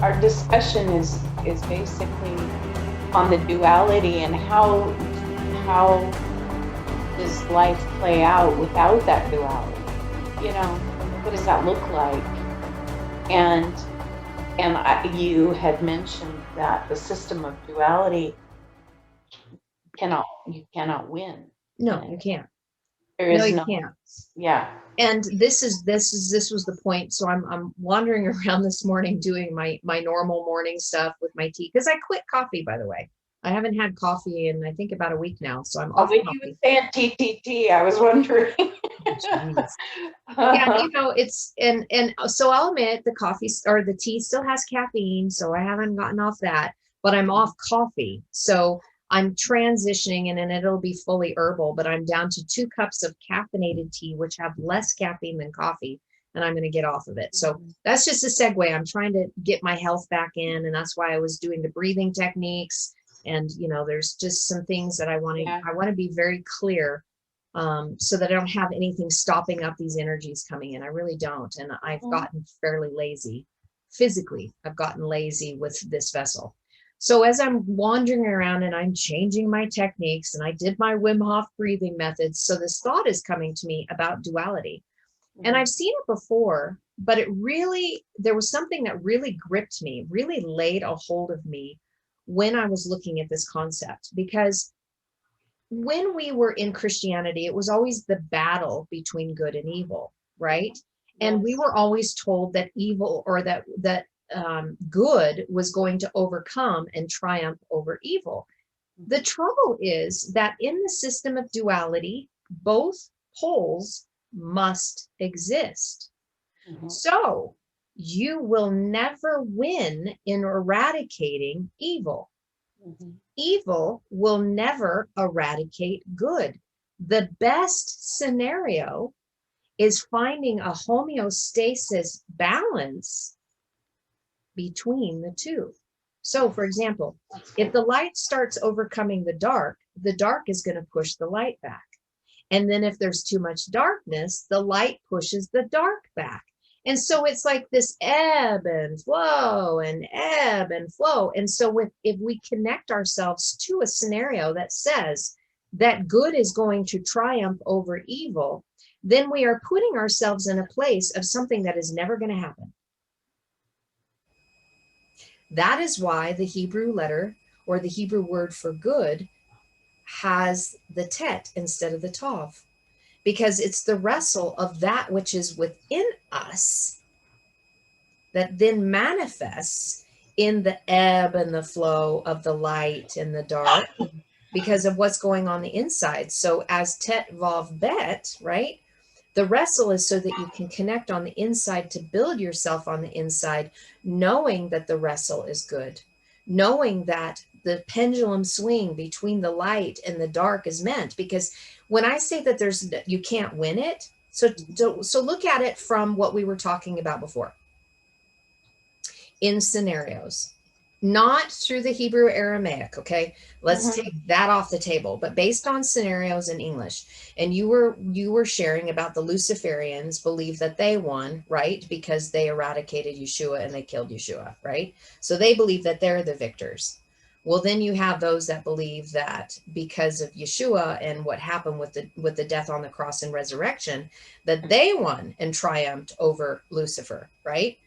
our discussion is basically on the duality and how does life play out without that duality? What does that look like? And you had mentioned that the system of duality you cannot win. No, you can't. There is you no, can't. yeah. And this was the point. So I'm wandering around this morning doing my normal morning stuff with my tea, because I quit coffee, by the way. I haven't had coffee in, I think, about a week now. So I'm off When you were coffee. saying TTT, I was wondering. Jeez. Yeah, it's and so I'll admit the coffee or the tea still has caffeine, so I haven't gotten off that, but I'm off coffee. So I'm transitioning, and then it'll be fully herbal, but I'm down to 2 cups of caffeinated tea, which have less caffeine than coffee, and I'm going to get off of it. So that's just a segue. I'm trying to get my health back in, and that's why I was doing the breathing techniques. And there's just some things that I want to be very clear, so that I don't have anything stopping up these energies coming in. I really don't. And I've gotten fairly lazy physically. I've gotten lazy with this vessel. So as I'm wandering around and I'm changing my techniques, and I did my Wim Hof breathing methods, so this thought is coming to me about duality. And I've seen it before, but there was something that really gripped me, really laid a hold of me when I was looking at this concept. Because when we were in Christianity, it was always the battle between good and evil, right? And we were always told that evil, or that good was going to overcome and triumph over evil. The trouble is that in the system of duality, both poles must exist. So you will never win in eradicating evil. Evil will never eradicate good. The best scenario is finding a homeostasis balance between the two. So, for example, if the light starts overcoming the dark is going to push the light back. And then if there's too much darkness, the light pushes the dark back. And so it's like this ebb and flow and ebb and flow. And so if we connect ourselves to a scenario that says that good is going to triumph over evil, then we are putting ourselves in a place of something that is never going to happen. That is why the Hebrew letter, or the Hebrew word for good, has the tet instead of the tav, because it's the wrestle of that which is within us that then manifests in the ebb and the flow of the light and the dark, because of what's going on the inside. So as tet vav bet, right? The wrestle is so that you can connect on the inside, to build yourself on the inside, knowing that the wrestle is good, knowing that the pendulum swing between the light and the dark is meant. Because when I say that you can't win it, so look at it from what we were talking about before. In scenarios, not through the Hebrew Aramaic, okay? Let's take that off the table, but based on scenarios in English. And you were sharing about the Luciferians believe that they won, right? Because they eradicated Yeshua and they killed Yeshua, right? So they believe that they're the victors. Well, then you have those that believe that because of Yeshua and what happened with the death on the cross and resurrection, that they won and triumphed over Lucifer, right?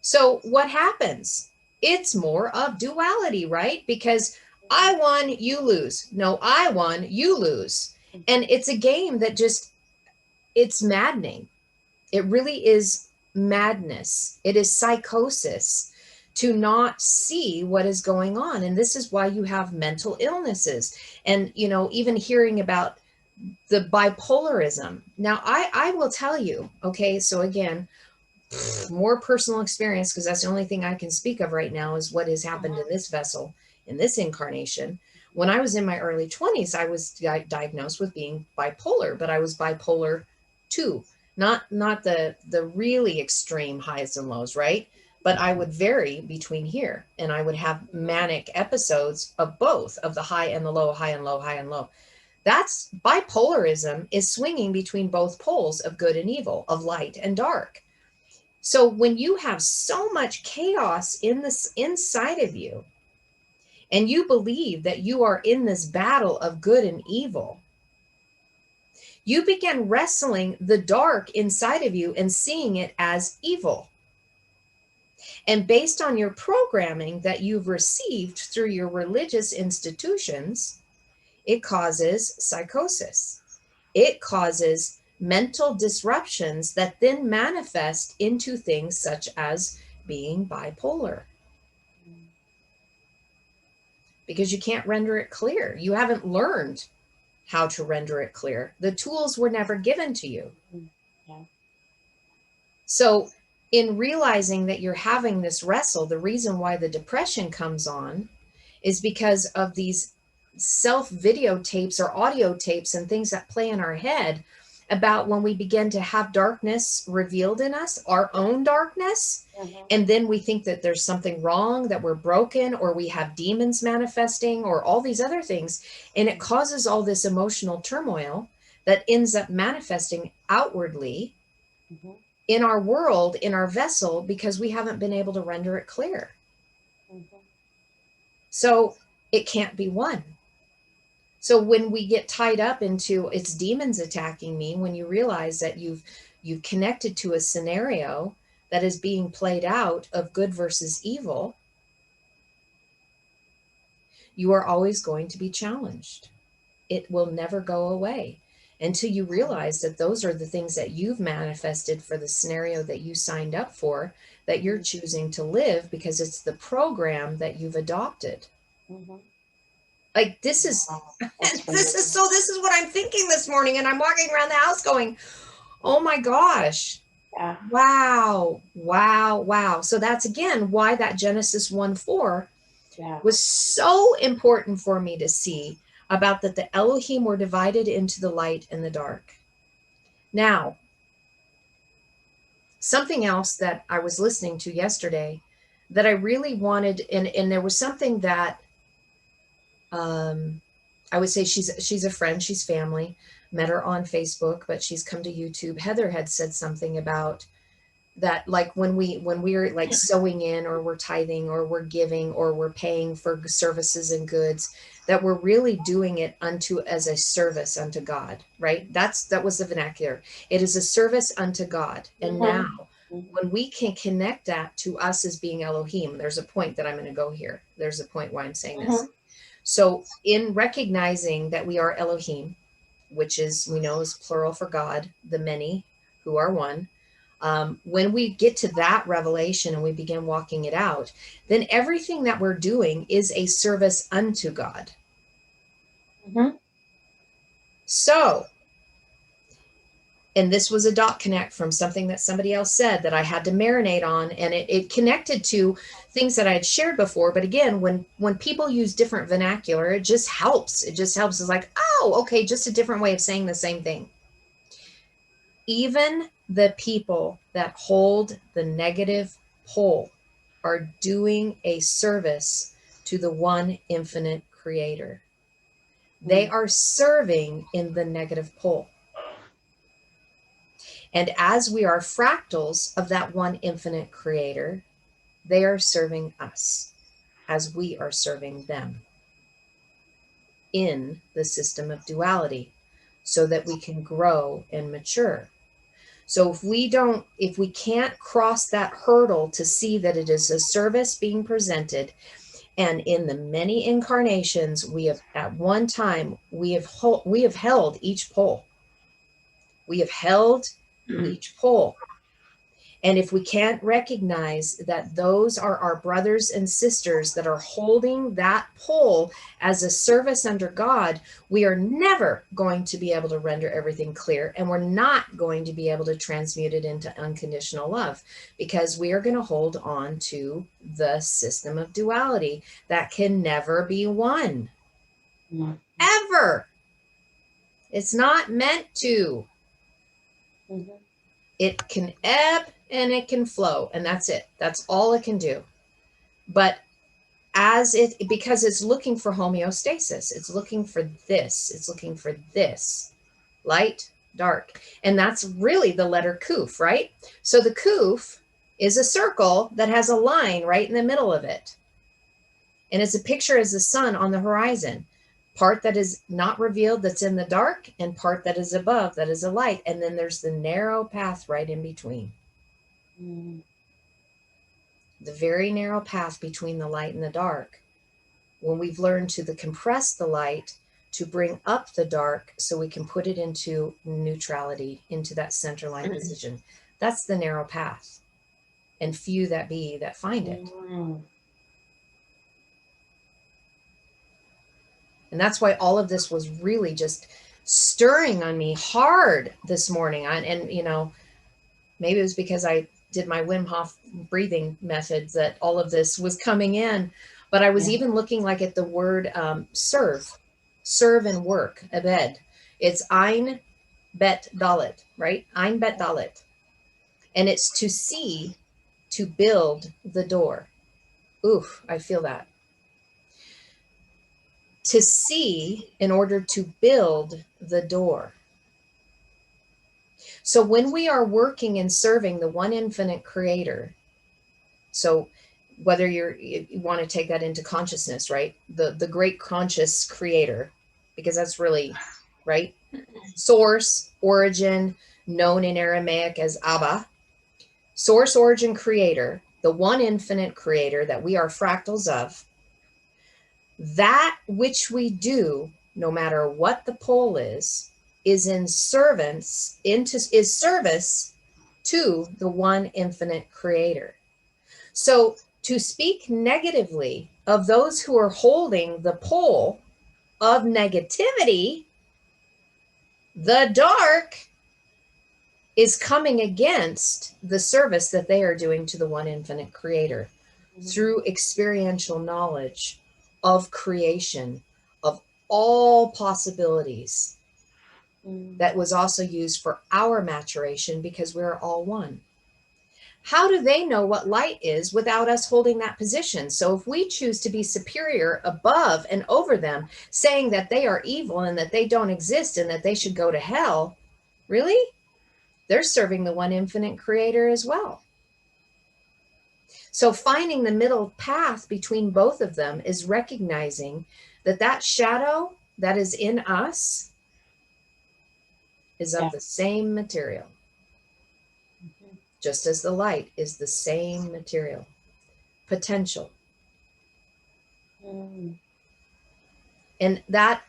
So what happens? It's more of duality, right? Because I won, you lose. No, I won, you lose. And it's a game that it's maddening. It really is madness. It is psychosis to not see what is going on. And this is why you have mental illnesses. And, even hearing about the bipolarism. Now, I will tell you, okay, so again, more personal experience, because that's the only thing I can speak of right now, is what has happened in this vessel, in this incarnation. When I was in my early 20s, I was diagnosed with being bipolar, but I was bipolar 2, not the really extreme highs and lows, right? But I would vary between here, and I would have manic episodes of both, of the high and the low, high and low, high and low. That's bipolarism, is swinging between both poles of good and evil, of light and dark. So when you have so much chaos in this inside of you, and you believe that you are in this battle of good and evil, you begin wrestling the dark inside of you and seeing it as evil. And based on your programming that you've received through your religious institutions, it causes psychosis. It causes mental disruptions that then manifest into things such as being bipolar. Because you can't render it clear. You haven't learned how to render it clear. The tools were never given to you. Yeah. So, in realizing that you're having this wrestle, the reason why the depression comes on is because of these self videotapes or audio tapes and things that play in our head about when we begin to have darkness revealed in us, our own darkness. And then we think that there's something wrong, that we're broken, or we have demons manifesting, or all these other things. And it causes all this emotional turmoil that ends up manifesting outwardly in our world, in our vessel, because we haven't been able to render it clear. So it can't be one. So when we get tied up into it's demons attacking me, when you realize that you've connected to a scenario that is being played out of good versus evil, you are always going to be challenged. It will never go away until you realize that those are the things that you've manifested for the scenario that you signed up for, that you're choosing to live because it's the program that you've adopted. Like this is this is what I'm thinking this morning, and I'm walking around the house going, oh my gosh. Yeah. Wow. So that's again why that Genesis 1:4 was so important for me to see, about that the Elohim were divided into the light and the dark. Now, something else that I was listening to yesterday that I really wanted, and there was something that I would say she's a friend, she's family, met her on Facebook, but she's come to YouTube. Heather had said something about that, like when we're like sewing in, or we're tithing, or we're giving, or we're paying for services and goods, that we're really doing it unto as a service unto God, right? That was the vernacular. It is a service unto God. And now when we can connect that to us as being Elohim, there's a point that I'm going to go here. There's a point why I'm saying this. So in recognizing that we are Elohim, which is, we know is plural for God, the many who are one, when we get to that revelation and we begin walking it out, then everything that we're doing is a service unto God. So, and this was a dot connect from something that somebody else said that I had to marinate on, and it connected to things that I had shared before. But again, when people use different vernacular, it just helps. It's like, oh, okay, just a different way of saying the same thing. Even the people that hold the negative pole are doing a service to the one infinite creator. They are serving in the negative pole. And as we are fractals of that one infinite creator, they are serving us as we are serving them in the system of duality, so that we can grow and mature. So if we can't cross that hurdle to see that it is a service being presented, and in the many incarnations we have, at one time, we have held each pole. We have held each pole. And if we can't recognize that those are our brothers and sisters that are holding that pole as a service under God, we are never going to be able to render everything clear. And we're not going to be able to transmute it into unconditional love, because we are going to hold on to the system of duality that can never be one. Ever. It's not meant to. It can ebb and it can flow, and that's it. That's all it can do. But because it's looking for homeostasis, it's looking for this, it's looking for this, light, dark. And that's really the letter Kuf, right? So the Kuf is a circle that has a line right in the middle of it. And it's a picture as the sun on the horizon. Part that is not revealed, that's in the dark, and part that is above, that is a light. And then there's the narrow path right in between. Mm. The very narrow path between the light and the dark. When we've learned to compress the light, to bring up the dark so we can put it into neutrality, into that center line position. That's the narrow path. And few that be that find it. Mm. And that's why all of this was really just stirring on me hard this morning. And, you know, maybe it was because I did my Wim Hof breathing methods that all of this was coming in. But I was even looking like at the word serve and work, abed. It's ein bet dalet, right? Ein bet dalet. And it's to see, to build the door. Oof, I feel that. To see in order to build the door. So when we are working and serving the one infinite creator, so whether you want to take that into consciousness, right? The great conscious creator, because that's really, right? Source, origin, known in Aramaic as Abba. Source, origin, creator, the one infinite creator that we are fractals of. That which we do, no matter what the pole is in service to the one infinite creator. So to speak negatively of those who are holding the pole of negativity, the dark is coming against the service that they are doing to the one infinite creator through experiential knowledge of creation, of all possibilities. That was also used for our maturation because we're all one. How do they know what light is without us holding that position? So if we choose to be superior, above and over them, saying that they are evil and that they don't exist and that they should go to hell, really? They're serving the one infinite creator as well. So finding the middle path between both of them is recognizing that that shadow that is in us is of the same material. Just as the light is the same material. Potential. And that,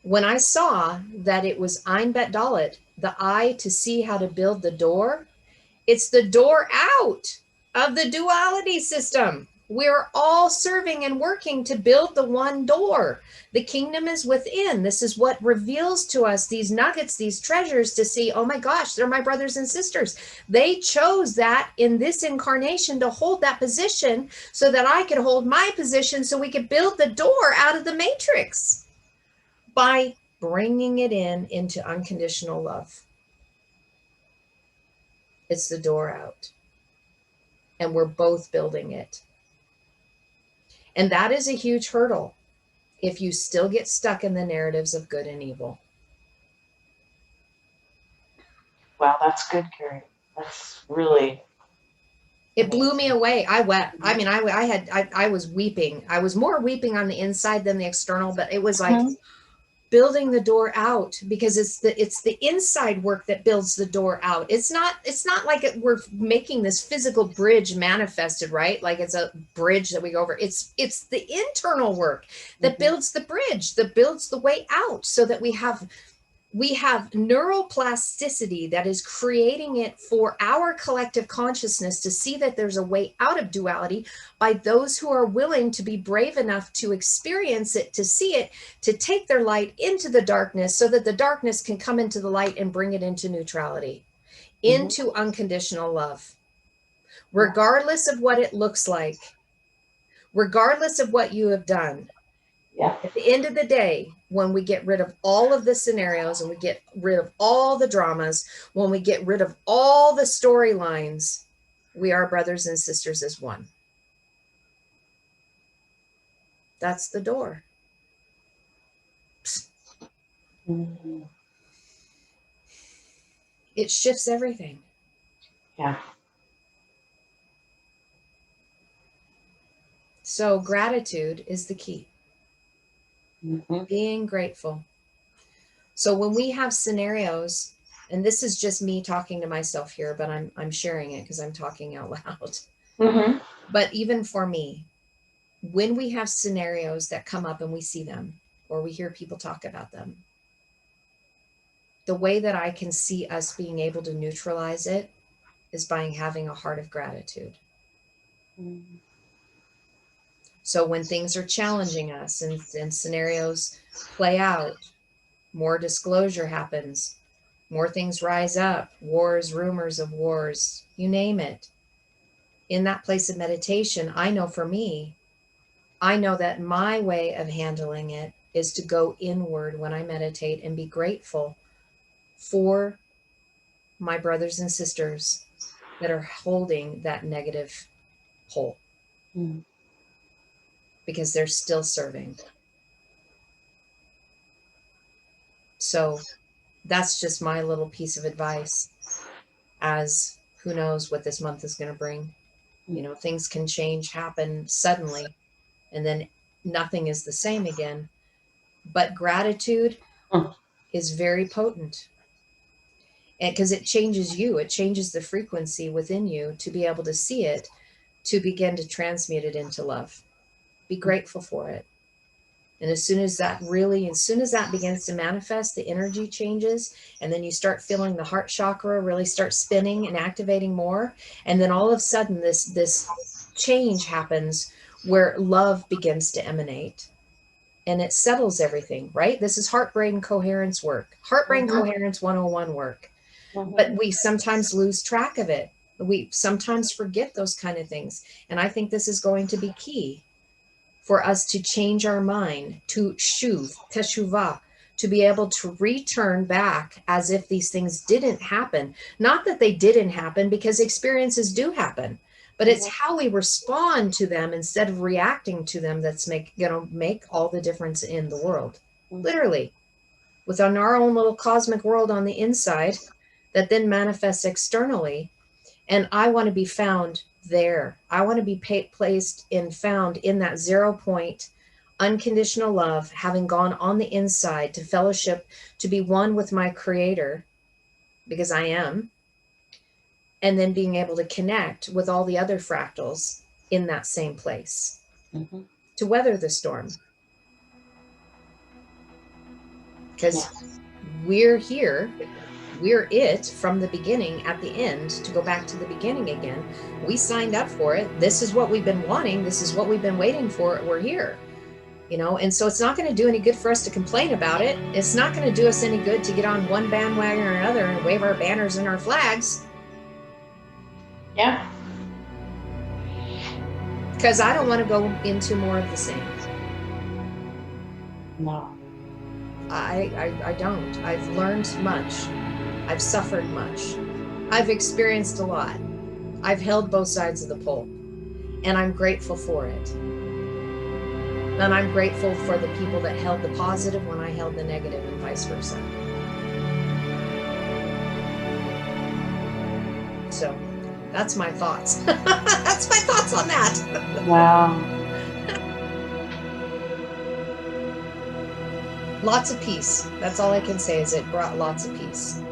when I saw that it was Ein Bet Dalet, the eye to see how to build the door, it's the door out of the duality system. We're all serving and working to build the one door. The kingdom is within. This is what reveals to us these nuggets, these treasures to see, oh my gosh, they're my brothers and sisters. They chose that in this incarnation to hold that position so that I could hold my position so we could build the door out of the matrix by bringing it into unconditional love. It's the door out. And we're both building it. And that is a huge hurdle if you still get stuck in the narratives of good and evil. Wow, that's good, Carrie. That's really. It blew me away. I wept. I mean, I was weeping. I was more weeping on the inside than the external, but it was like building the door out, because it's the inside work that builds the door out. It's not like we're making this physical bridge manifested, right? Like it's a bridge that we go over. It's the internal work that builds the bridge, that builds the way out, so that we have neuroplasticity that is creating it for our collective consciousness to see that there's a way out of duality by those who are willing to be brave enough to experience it, to see it, to take their light into the darkness so that the darkness can come into the light and bring it into neutrality, into unconditional love, regardless of what it looks like, regardless of what you have done. At the end of the day, when we get rid of all of the scenarios and we get rid of all the dramas, when we get rid of all the storylines, we are brothers and sisters as one. That's the door. It shifts everything. Yeah. So gratitude is the key. Mhm. Being grateful. So when we have scenarios, and this is just me talking to myself here, but I'm sharing it because I'm talking out loud. Mhm. But even for me, when we have scenarios that come up and we see them or we hear people talk about them, the way that I can see us being able to neutralize it is by having a heart of gratitude. Mhm. So when things are challenging us and scenarios play out, more disclosure happens, more things rise up, wars, rumors of wars, you name it. In that place of meditation, I know for me, I know that my way of handling it is to go inward when I meditate and be grateful for my brothers and sisters that are holding that negative pole Mhm. because they're still serving. So that's just my little piece of advice, as who knows what this month is going to bring. You know, things can change, happen suddenly, and then nothing is the same again. But gratitude Mhm. is very potent. And because it changes you, it changes the frequency within you to be able to see it, to begin to transmute it into love. Be grateful for it. And as soon as that begins to manifest, the energy changes. And then you start feeling the heart chakra really start spinning and activating more. And then all of a sudden, this change happens where love begins to emanate and it settles everything, right? This is heart brain coherence work, heart brain Mhm. coherence 101 work. But Mhm. we sometimes lose track of it. We sometimes forget those kind of things. And I think this is going to be key for us to change our mind, to shuv, teshuvah, to be able to return back as if these things didn't happen. Not that they didn't happen, because experiences do happen, but it's Mhm. how we respond to them instead of reacting to them that's gonna make all the difference in the world. Literally, within our own little cosmic world on the inside that then manifests externally. And I want to be found there. I want to be placed and found in that 0 point unconditional love, having gone on the inside to fellowship, to be one with my creator, because I am, and then being able to connect with all the other fractals in that same place Mhm. to weather the storm. Because Yes. we're here, we're it from the beginning at the end. To go back to the beginning again, we signed up for it. This is what we've been wanting, this is what we've been waiting for. We're here, you know. And so it's not going to do any good for us to complain about it. It's not going to do us any good to get on one bandwagon or another and wave our banners and our flags, Yeah. because I don't want to go into more of the same. No. I don't. I've learned much, I've suffered much, I've experienced a lot, I've held both sides of the pole, and I'm grateful for it. And I'm grateful for the people that held the positive when I held the negative, and vice versa. So that's my thoughts. That's my thoughts on that. Wow. Lots of peace. That's all I can say, is it brought lots of peace.